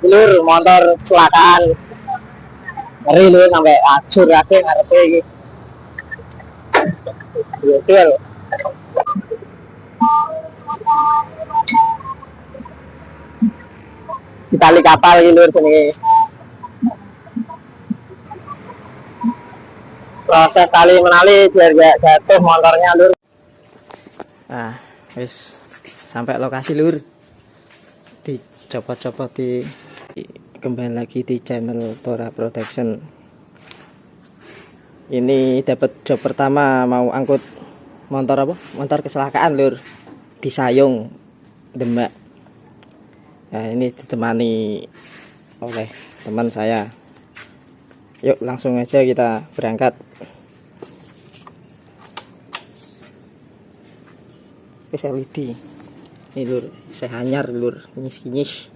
Lur motor kecelakaan. Ngeri lur sampai acur aja ngarepe iki. Betul. Tali kapal iki lur jenenge. Proses tali menali biar gak jatuh motornya lur. Nah, wis sampai lokasi lur. Dicopot-copot kembali lagi di channel Tora Production. Ini dapat job pertama, mau angkut motor apa? Motor kecelakaan lur di Sayung, Demak. Nah, ini ditemani oleh teman saya. Yuk langsung aja kita berangkat. LED ini lur, saya hanyar lur, kinyis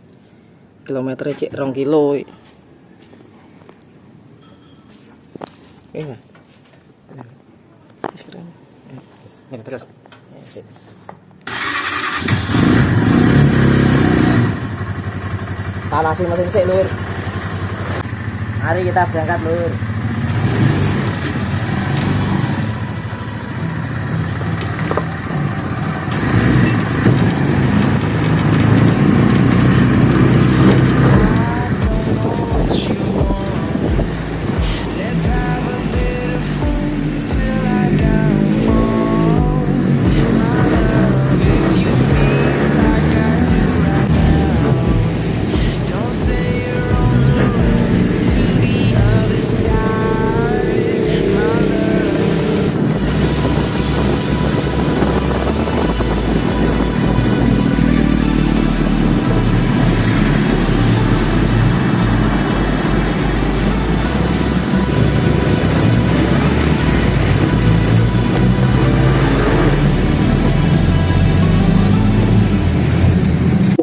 kilometer cek 2 kilo. Terus panasi mesin cek lur. Mari kita berangkat lur.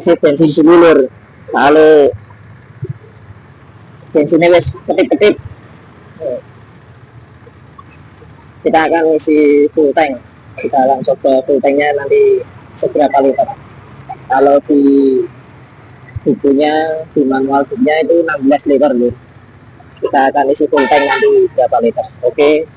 Isi bensin dulu lur. Lalu bensinnya wes ketip-ketip. Kita akan isi full tank. Kita akan coba full tanknya nanti seberapa liter. Kalau di bukunya, di manual bukunya itu 16 liter lur. Kita akan isi full tank nanti berapa liter. Oke.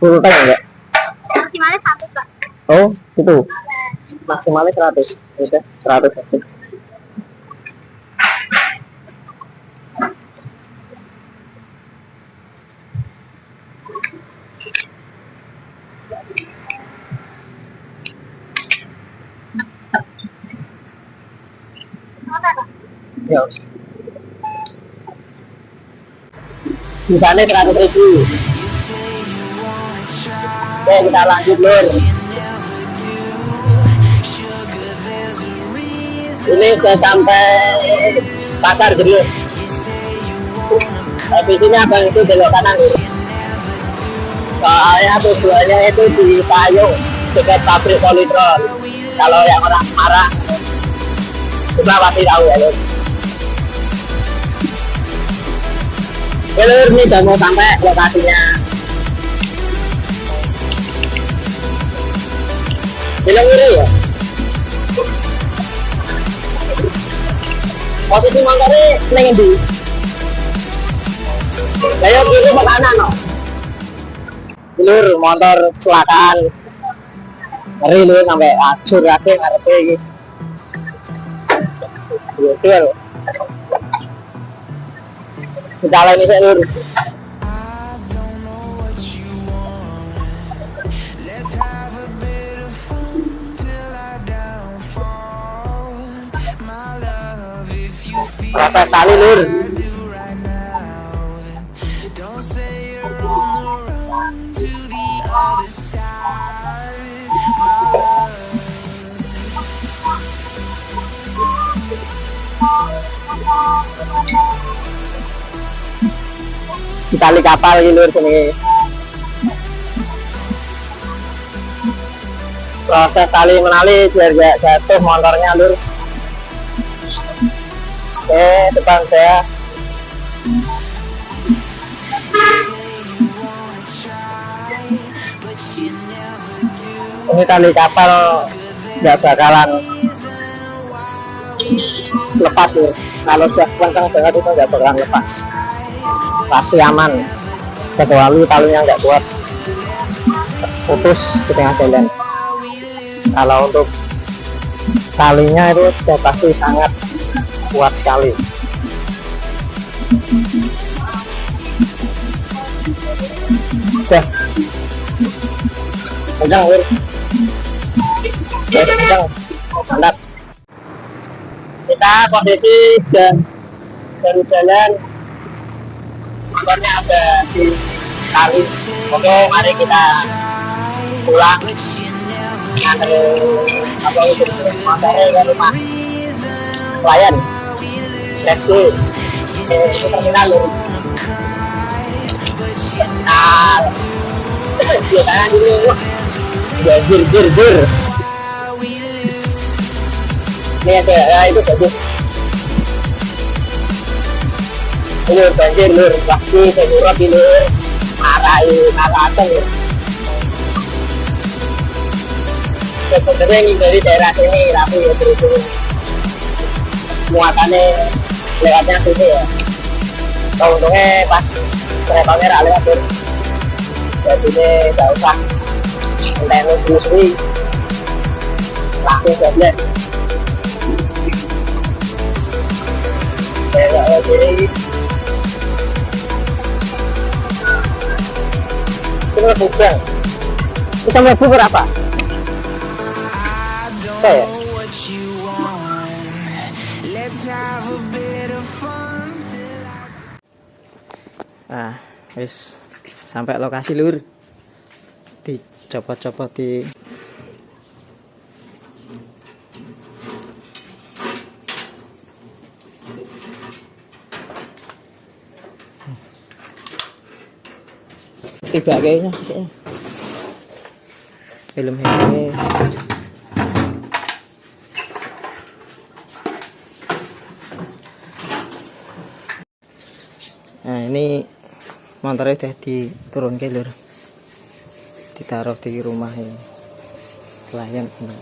Full tank enggak? Maksimalnya 100 Pak. Oh itu maksimalnya 100. Udah 100 aja. Ya, misalnya 100.000. Oke, kita lanjut lur. Ini udah sampai pasar Geriuk. Habis ini abang itu belok kanan lur. Soalnya tujuannya itu di Sayung, dekat pabrik Polytron. Kalau yang orang marah, coba pasti tahu ya lur. Ya lur, ini udah mau sampai lokasinya. Bilang kiri ya. Posisi motornya neng endi? Ayo kiri ke kanan no. Lur motor kecelakaan. Ngeri lur sampai acur aja ngarepe iki. Betul. Kita lain sih lur. Proses tali lur. Tali kapal lur sini. proses tali menali biar gak jatuh motornya lur. Oke, depan saya. Ini tali kapal nggak bakalan lepas lur. Kalau sudah kencang banget itu nggak bakalan lepas, pasti aman, kecuali talinya nggak kuat putus di tengah jalan. Kalau untuk talinya itu sudah pasti sangat kuat sekali. Udah kencang lur, kencang, mantap. Kita posisi dan baru jalan, motornya ada di tali. Oke, mari kita pulang nganter apa itu motornya ke rumah klien. Let's go. Itu terminal lur. Terminal. Biasanya dulu jir. Ini ada ya, itu bagus. Ini banjir lur, pasti segera lur, marahan lur. Sebenarnya ini dari daerah sini, tapi ya terus muatannya lewatnya sini ya. Untungnya pas kereta merah lewat lur, jadi ini nggak usah tenis suwi, langsung 12. Jadi itu bukan bisa mlebu berapa saya wis sampai lokasi lur, dicopot-copot di tiba kayaknya film ini. Nah ini motornya udah diturun ke lur, ditaruh di rumah ini klien ini.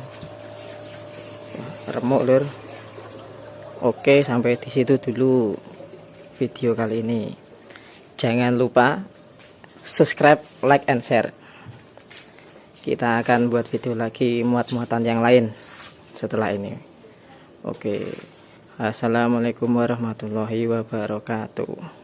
Remuk lur. Oke, sampai di situ dulu video kali ini. Jangan lupa subscribe, like, and share. Kita akan buat video lagi muat-muatan yang lain setelah ini. Oke. Assalamualaikum warahmatullahi wabarakatuh.